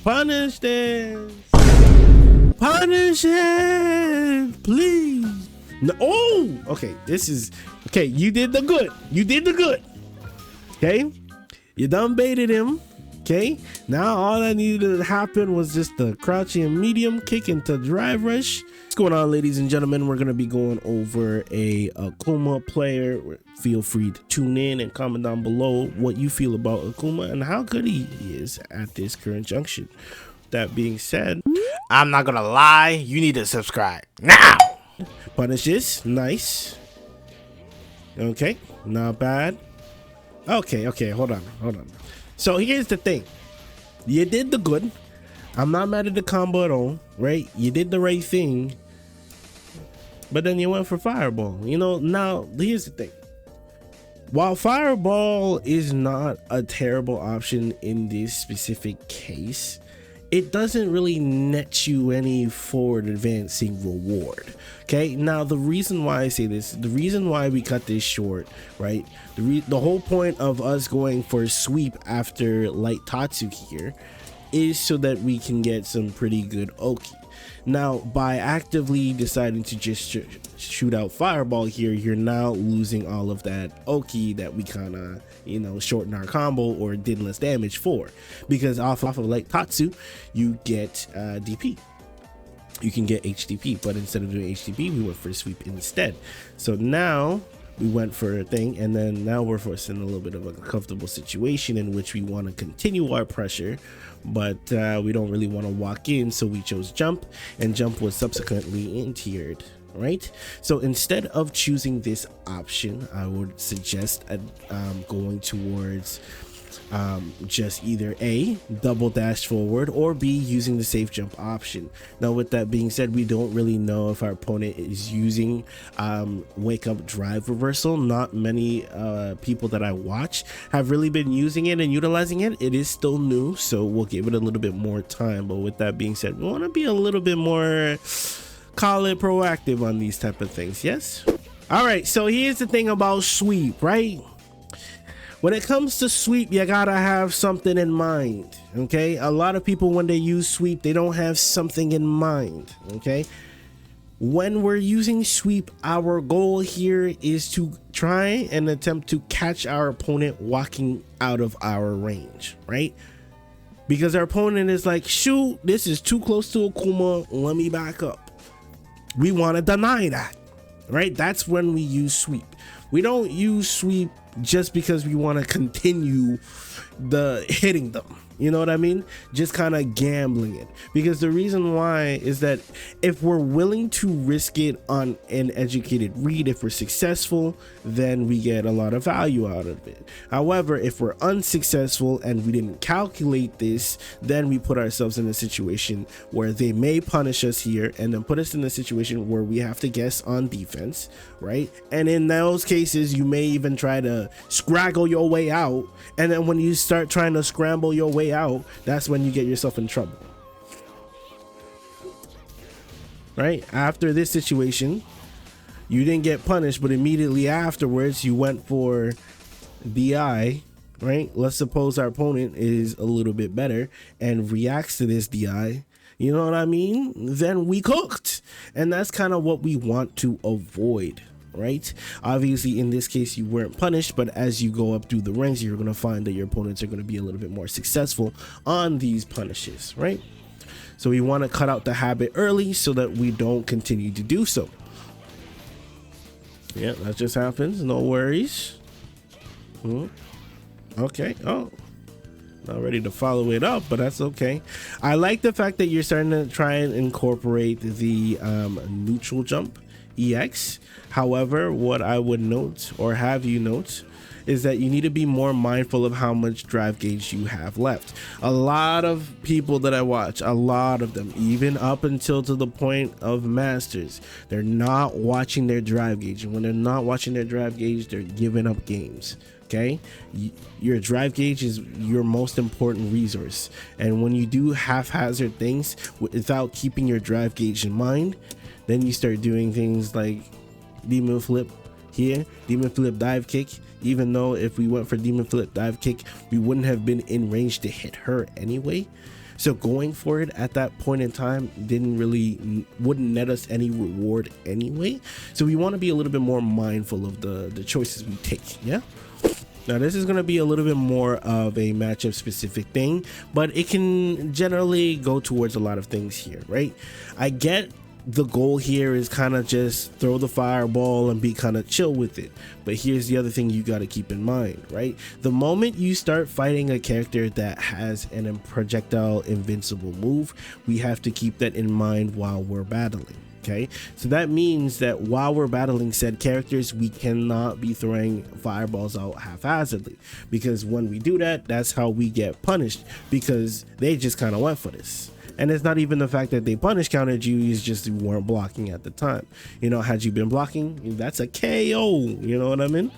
Punish this. Punish it, please. No. Oh, okay. This is okay. You did the good. You did the good. Okay. You done baited him. Okay. Now all that needed to happen was just the crouching medium kick into drive rush. What's going on, ladies and gentlemen? We're gonna be going over a Akuma player. Feel free to tune in and comment down below what you feel about Akuma and how good he is at this current junction. That being said, I'm not gonna lie, you need to subscribe now. Punish this, nice. Okay, not bad. Okay, hold on. So here's the thing. You did the good. I'm not mad at the combo at all, right? You did the right thing. But then you went for Fireball. You know, now here's the thing. While Fireball is not a terrible option in this specific case, it doesn't really net you any forward advancing reward. Okay, now the reason why I say this, the reason why we cut this short, right? The whole point of us going for a sweep after Light Tatsu here is so that we can get some pretty good Oki. Now, by actively deciding to just shoot out Fireball here, you're now losing all of that Oki that we kind of, you know, shorten our combo or did less damage for. Because off of like Tatsu, you get DP. You can get HDP, but instead of doing HDP, we went for a sweep instead. So now we went for a thing, and then now we're forced in a little bit of a comfortable situation in which we want to continue our pressure, but we don't really want to walk in, so we chose jump, and jump was subsequently in-tiered, right? So instead of choosing this option, I would suggest going towards just either A, double dash forward, or B, using the safe jump option. Now with that being said, we don't really know if our opponent is using wake up drive reversal. Not many people that I watch have really been using it and utilizing it. It is still new, so we'll give it a little bit more time. But with that being said, we want to be a little bit more, call it, proactive on these type of things. Yes. All right, so here's the thing about sweep, right? When it comes to sweep, you gotta have something in mind, okay? A lot of people, when they use sweep, they don't have something in mind, okay? When we're using sweep, our goal here is to try and attempt to catch our opponent walking out of our range, right? Because our opponent is like, shoot, this is too close to Akuma, let me back up. We want to deny that, right? That's when we use sweep. We don't use sweep just because we want to continue the hitting them, you know what I mean? Just kind of gambling it, because the reason why is that if we're willing to risk it on an educated read, if we're successful, then we get a lot of value out of it. However, if we're unsuccessful and we didn't calculate this, then we put ourselves in a situation where they may punish us here and then put us in a situation where we have to guess on defense, right? And in those cases, you may even try to scraggle your way out, and then when you start trying to scramble your way out, that's when you get yourself in trouble, right? After this situation, you didn't get punished, but immediately afterwards you went for DI, right? Let's suppose our opponent is a little bit better and reacts to this DI, you know what I mean? Then we cooked, and that's kind of what we want to avoid, right? Obviously in this case you weren't punished, but as you go up through the ranks, you're going to find that your opponents are going to be a little bit more successful on these punishes, right? So we want to cut out the habit early so that we don't continue to do so. Yeah, that just happens, no worries. Okay, oh, not ready to follow it up, but that's okay. I like the fact that you're starting to try and incorporate the neutral jump EX. However, what I would note, or have you note, is that you need to be more mindful of how much drive gauge you have left. A lot of people that I watch, a lot of them, even up until to the point of masters, they're not watching their drive gauge, and when they're not watching their drive gauge, they're giving up games. Okay, your drive gauge is your most important resource, and when you do haphazard things without keeping your drive gauge in mind, then you start doing things like demon flip here, demon flip dive kick, even though if we went for demon flip dive kick, we wouldn't have been in range to hit her anyway. So going for it at that point in time wouldn't net us any reward anyway. So we want to be a little bit more mindful of the choices we take. Yeah. Now this is going to be a little bit more of a matchup specific thing, but it can generally go towards a lot of things here, right? I get the goal here is kind of just throw the fireball and be kind of chill with it, but here's the other thing you got to keep in mind, right? The moment you start fighting a character that has an projectile invincible move, we have to keep that in mind while we're battling. Okay, so that means that while we're battling said characters, we cannot be throwing fireballs out haphazardly, because when we do that, that's how we get punished, because they just kind of went for this. And it's not even the fact that they punish countered you, it's just you weren't blocking at the time. You know, had you been blocking, that's a KO, you know what I mean?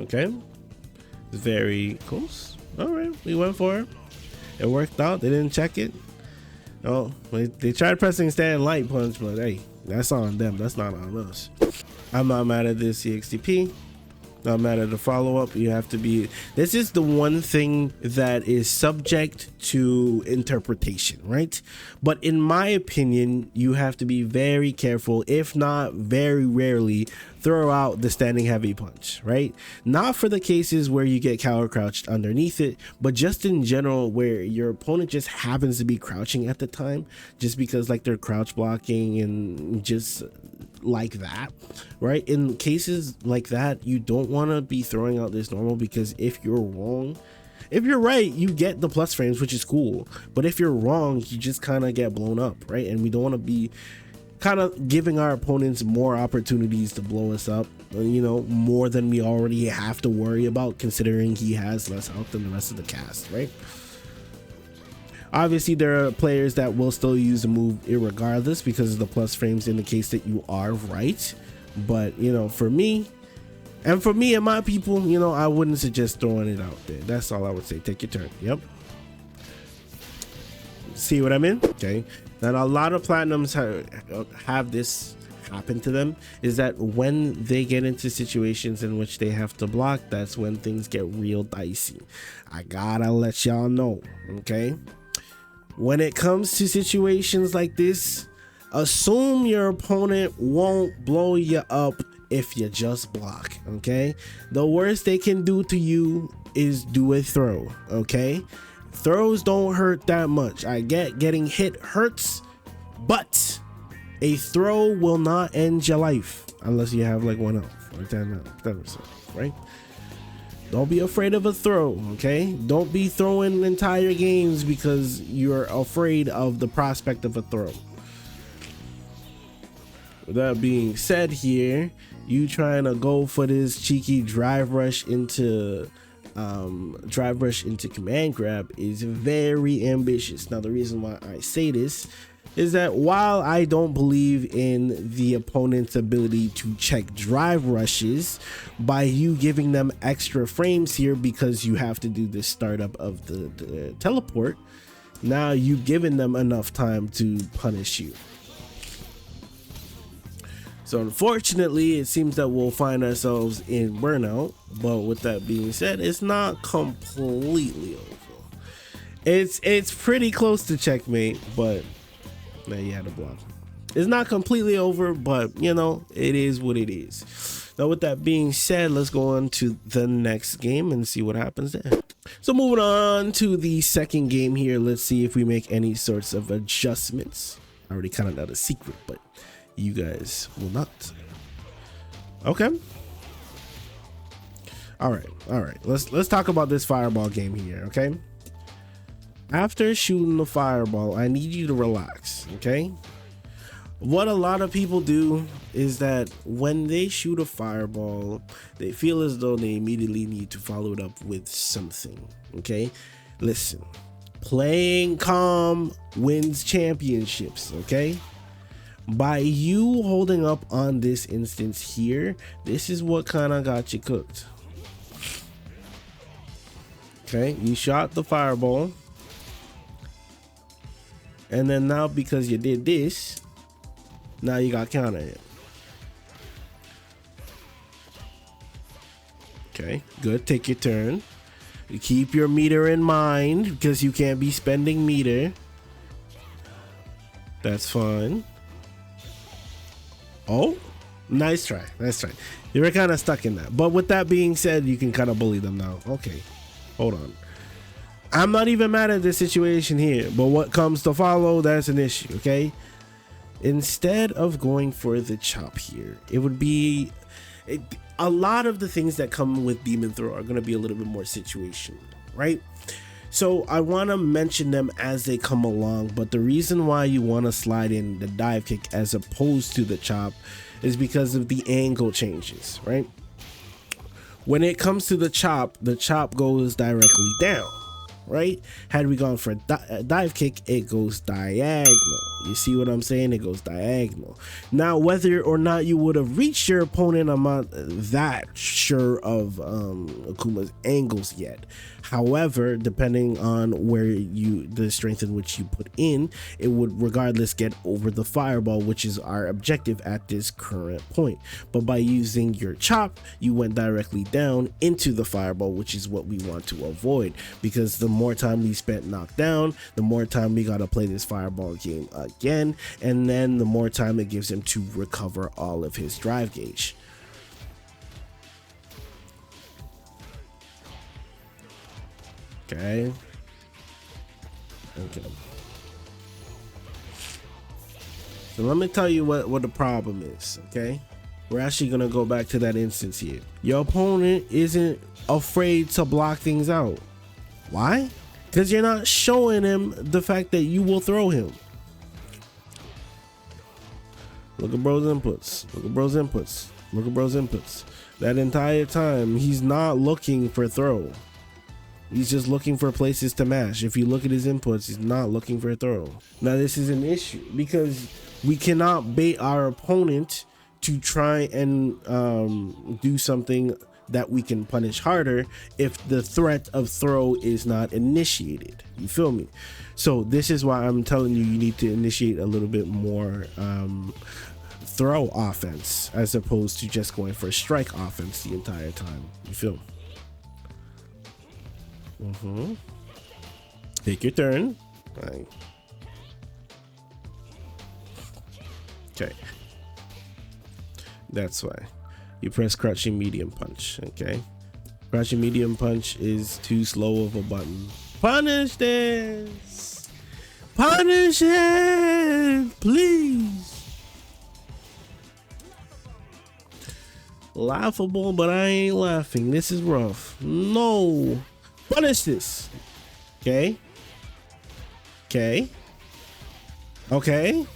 Okay, very close. All right, we went for it. It worked out. They didn't check it. Oh, they tried pressing stand light punch, but hey, that's on them. That's not on us. I'm not mad at this CXTP. Not mad at the follow-up. You have to be. This is the one thing that is subject to interpretation, right? But in my opinion, you have to be very careful, if not very rarely, throw out the standing heavy punch, right? Not for the cases where you get cower crouched underneath it, but just in general where your opponent just happens to be crouching at the time, just because like they're crouch blocking and just like that, right? In cases like that, you don't want to be throwing out this normal, because if you're wrong, if you're right, you get the plus frames, which is cool, but if you're wrong, you just kind of get blown up, right? And we don't want to be kind of giving our opponents more opportunities to blow us up, you know, more than we already have to worry about, considering he has less health than the rest of the cast, right? Obviously, there are players that will still use the move irregardless, because the plus frames indicates that you are right. But, you know, for me and my people, you know, I wouldn't suggest throwing it out there. That's all I would say. Take your turn. Yep. See what I mean? Okay. Now, a lot of Platinums have this happen to them, is that when they get into situations in which they have to block, that's when things get real dicey. I gotta let y'all know, okay? When it comes to situations like this, assume your opponent won't blow you up if you just block, okay? The worst they can do to you is do a throw, okay? Throws don't hurt that much. I get getting hit hurts, but a throw will not end your life unless you have like 1 health or 10%, right? Don't be afraid of a throw, okay? Don't be throwing entire games because you're afraid of the prospect of a throw. With that being said here, you trying to go for this cheeky drive rush into command grab is very ambitious. Now, the reason why I say this is that while I don't believe in the opponent's ability to check drive rushes by you giving them extra frames here, because you have to do the startup of the teleport, now you've given them enough time to punish you. So unfortunately, it seems that we'll find ourselves in burnout. But with that being said, it's not completely over. It's pretty close to checkmate, but now you had to block. It's not completely over, but you know, it is what it is. Now with that being said, let's go on to the next game and see what happens there. So moving on to the second game here, let's see if we make any sorts of adjustments. I already kind of know the secret, but you guys will not. Okay. All right. Let's talk about this fireball game here, okay? After shooting the fireball, I need you to relax, okay? What a lot of people do is that when they shoot a fireball, they feel as though they immediately need to follow it up with something, okay? Listen, playing calm wins championships, okay? By you holding up on this instance here, this is what kind of got you cooked. Okay, you shot the fireball, and then now because you did this, now you got countered. Okay, good. Take your turn. Keep your meter in mind because you can't be spending meter. That's fine. Oh, nice try. Nice try. You were kind of stuck in that. But with that being said, you can kind of bully them now. Okay, hold on. I'm not even mad at this situation here, but what comes to follow, that's an issue, okay? Instead of going for the chop here, it would be... a lot of the things that come with Demon Throw are going to be a little bit more situational, right? So I want to mention them as they come along, but the reason why you want to slide in the dive kick as opposed to the chop is because of the angle changes, right? When it comes to the chop goes directly down, right? Had we gone for a dive kick, it goes diagonal. You see what I'm saying? It goes diagonal. Now, whether or not you would have reached your opponent, I'm not that sure of Akuma's angles yet. However, depending on where the strength in which you put in, it would regardless get over the fireball, which is our objective at this current point. But by using your chop, you went directly down into the fireball, which is what we want to avoid, because the more time we spent knocked down, the more time we gotta play this fireball game again, and then the more time it gives him to recover all of his drive gauge. Okay. So let me tell you what the problem is, okay? We're actually gonna go back to that instance here. Your opponent isn't afraid to block things out. Why? Because you're not showing him the fact that you will throw him. Look at bro's inputs. Look at bro's inputs. Look at bro's inputs. That entire time, he's not looking for throw. He's just looking for places to mash. If you look at his inputs, he's not looking for a throw. Now, this is an issue because we cannot bait our opponent to try and do something that we can punish harder if the threat of throw is not initiated. You feel me? So this is why I'm telling you need to initiate a little bit more throw offense as opposed to just going for a strike offense the entire time. You feel me? Take your turn. Right. Okay. That's why you press crouching medium punch. Okay. Crouching medium punch is too slow of a button. Punish this. Punish it, please. Laughable, but I ain't laughing. This is rough. No. Punish this. Okay. Okay. Okay.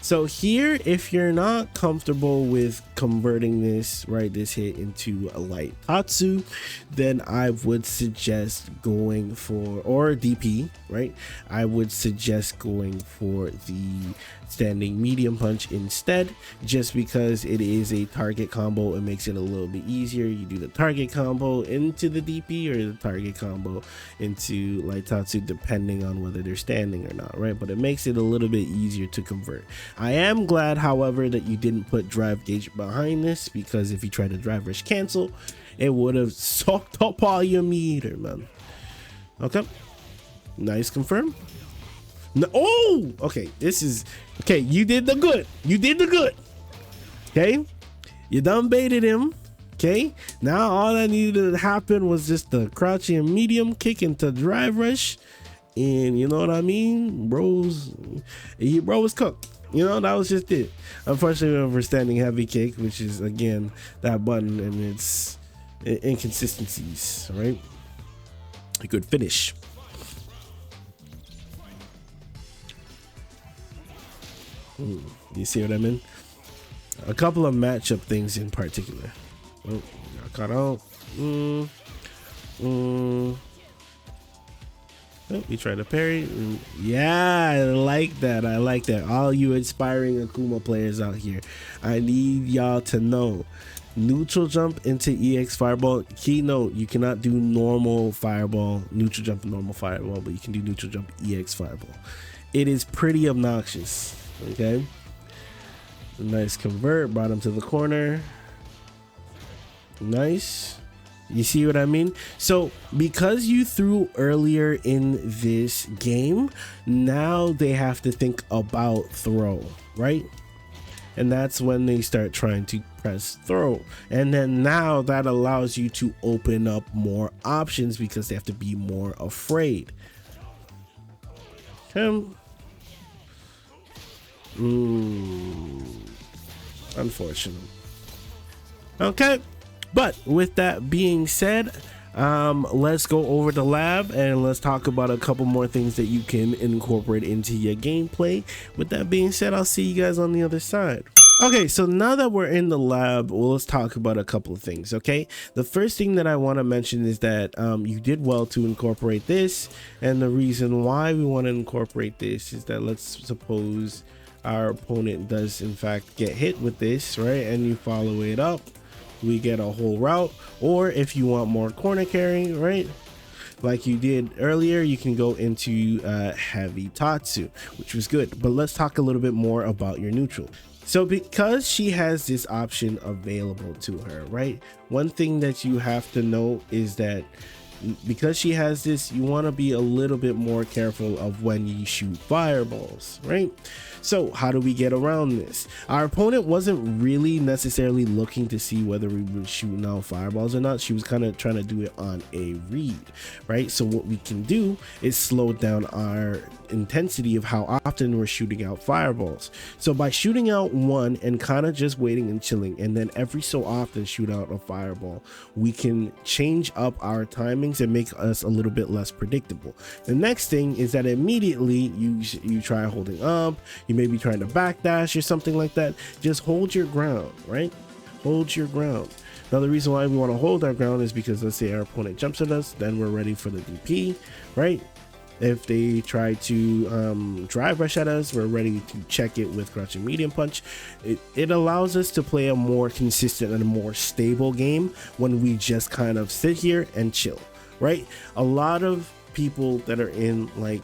So here, if you're not comfortable with converting this, right, this hit into a light Tatsu, then I would suggest going for, or DP, right? I would suggest going for the standing medium punch instead, just because it is a target combo. It makes it a little bit easier. You do the target combo into the DP or the target combo into light Tatsu, depending on whether they're standing or not, right? But it makes it a little bit easier to convert. I am glad, however, that you didn't put drive gauge behind this, because if you try to drive rush cancel, it would have sucked up all your meter, man. Okay, nice confirm. No, oh, okay, this is okay. You did the good. You did the good. Okay, you done baited him. Okay, now all that needed to happen was just the crouching medium kick into drive rush, and you know what I mean, bro was cooked. You know, that was just it. Unfortunately, for standing heavy kick, which is again that button and its inconsistencies, right? A good finish. You see what I mean? A couple of matchup things in particular. Oh, got caught out. Oh, you tried to parry. Yeah, I like that. I like that. All you aspiring Akuma players out here, I need y'all to know. Neutral jump into EX fireball. Keynote, you cannot do normal fireball, neutral jump, normal fireball, but you can do neutral jump EX fireball. It is pretty obnoxious. Okay, nice convert, brought him to the corner. Nice. You see what I mean? So because you threw earlier in this game, now they have to think about throw, right? And that's when they start trying to press throw. And then now that allows you to open up more options because they have to be more afraid. Unfortunate. Okay, but with that being said, let's go over the lab and let's talk about a couple more things that you can incorporate into your gameplay. With that being said, I'll see you guys on the other side. Okay, so now that we're in the lab, well, let's talk about a couple of things. Okay, the first thing that I want to mention is that you did well to incorporate this, and the reason why we want to incorporate this is that let's suppose our opponent does in fact get hit with this, right? And you follow it up, we get a whole route. Or if you want more corner carrying, right, like you did earlier, you can go into heavy Tatsu, which was good. But let's talk a little bit more about your neutral. So because she has this option available to her, right, one thing that you have to know is that because she has this, you want to be a little bit more careful of when you shoot fireballs, right? So how do we get around this? Our opponent wasn't really necessarily looking to see whether we were shooting out fireballs or not. She was kind of trying to do it on a read, right? So what we can do is slow down our intensity of how often we're shooting out fireballs. So by shooting out one and kind of just waiting and chilling, and then every so often shoot out a fireball, we can change up our timings and make us a little bit less predictable. The next thing is that immediately you try holding up, you may be trying to backdash or something like that. Just hold your ground, right? Hold your ground. Now the reason why we want to hold our ground is because let's say our opponent jumps at us, then we're ready for the DP, right? If they try to drive rush at us, we're ready to check it with crouching medium punch. It allows us to play a more consistent and a more stable game when we just kind of sit here and chill, right? A lot of people that are in, like,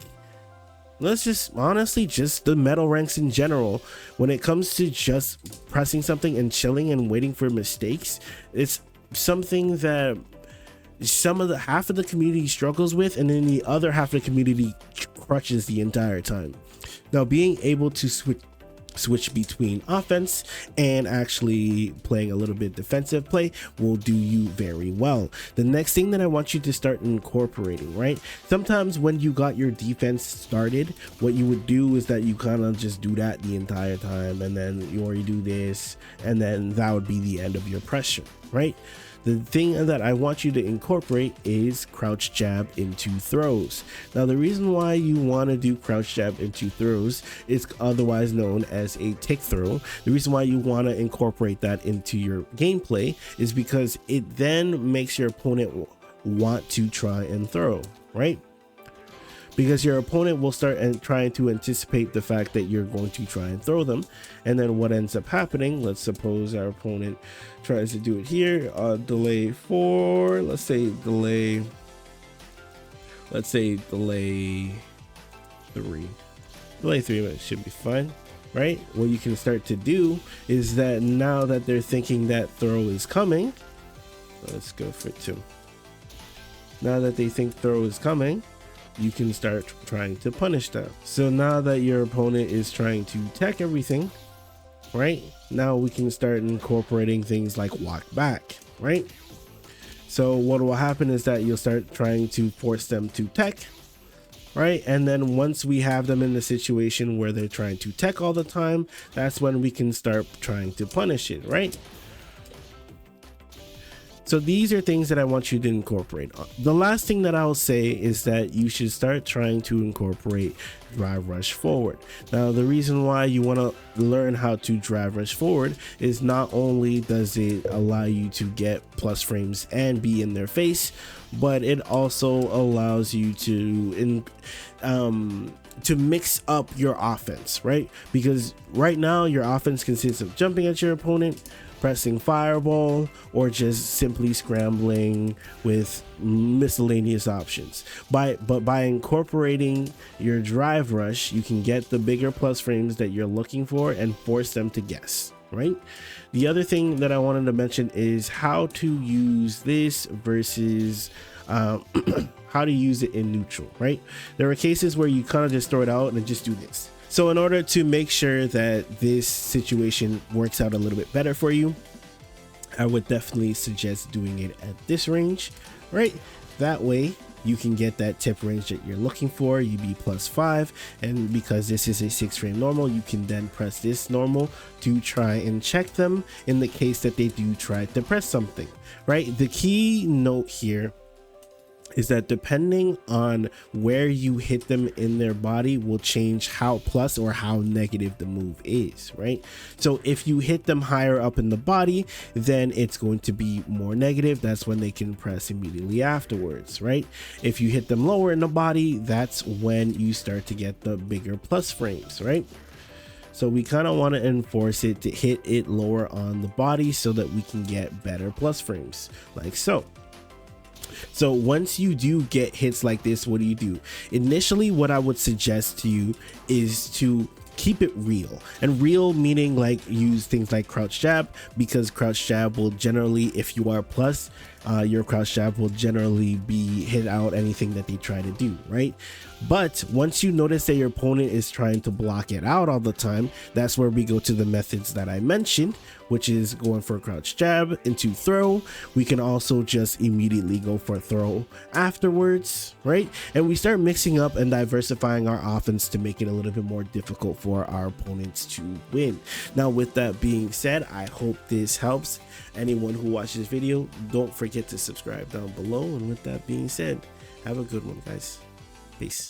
let's just honestly, just the metal ranks in general, when it comes to just pressing something and chilling and waiting for mistakes, it's something that half of the community struggles with, and then the other half of the community crutches the entire time. Now being able to switch between offense and actually playing a little bit defensive play will do you very well. The next thing that I want you to start incorporating, right? Sometimes when you got your defense started, what you would do is that you kind of just do that the entire time, and then you already do this, and then that would be the end of your pressure, right? The thing that I want you to incorporate is crouch jab into throws. Now the reason why you want to do crouch jab into throws is otherwise known as a tick throw. The reason why you want to incorporate that into your gameplay is because it then makes your opponent want to try and throw, right? Because your opponent will start trying to anticipate the fact that you're going to try and throw them. And then what ends up happening, let's suppose our opponent tries to do it here, delay 4, let's say delay 3. Delay 3 minutes should be fine, right? What you can start to do is that now that they're thinking that throw is coming, let's go for 2. Now that they think throw is coming, you can start trying to punish them. So now that your opponent is trying to tech everything, right? Now we can start incorporating things like walk back, right? So what will happen is that you'll start trying to force them to tech, right? And then once we have them in the situation where they're trying to tech all the time, that's when we can start trying to punish it, right? So these are things that I want you to incorporate. The last thing that I'll say is that you should start trying to incorporate drive rush forward. Now the reason why you want to learn how to drive rush forward is not only does it allow you to get plus frames and be in their face, but it also allows you to mix up your offense, right? Because right now your offense consists of jumping at your opponent, pressing fireball, or just simply scrambling with miscellaneous options. But by incorporating your drive rush, you can get the bigger plus frames that you're looking for and force them to guess, right? The other thing that I wanted to mention is how to use this versus how to use it in neutral, right? There are cases where you kind of just throw it out and just do this. So in order to make sure that this situation works out a little bit better for you, I would definitely suggest doing it at this range, right? That way you can get that tip range that you're looking for, UB +5, and because this is a 6-frame normal, you can then press this normal to try and check them in the case that they do try to press something, right? The key note here is that depending on where you hit them in their body will change how plus or how negative the move is, right? So if you hit them higher up in the body, then it's going to be more negative. That's when they can press immediately afterwards, right? If you hit them lower in the body, that's when you start to get the bigger plus frames, right? So we kind of want to enforce it to hit it lower on the body so that we can get better plus frames, like so. So once you do get hits like this, what do? Initially, what I would suggest to you is to keep it real, and real meaning like use things like crouch jab, because crouch jab will generally, if you are plus, your crouch jab will generally be hit out anything that they try to do, right? But once you notice that your opponent is trying to block it out all the time, that's where we go to the methods that I mentioned, which is going for crouch jab into throw. We can also just immediately go for throw afterwards, right? And we start mixing up and diversifying our offense to make it a little bit more difficult for our opponents to win. Now, with that being said, I hope this helps. Anyone who watches this video, don't forget to subscribe down below. And with that being said, have a good one, guys. Peace.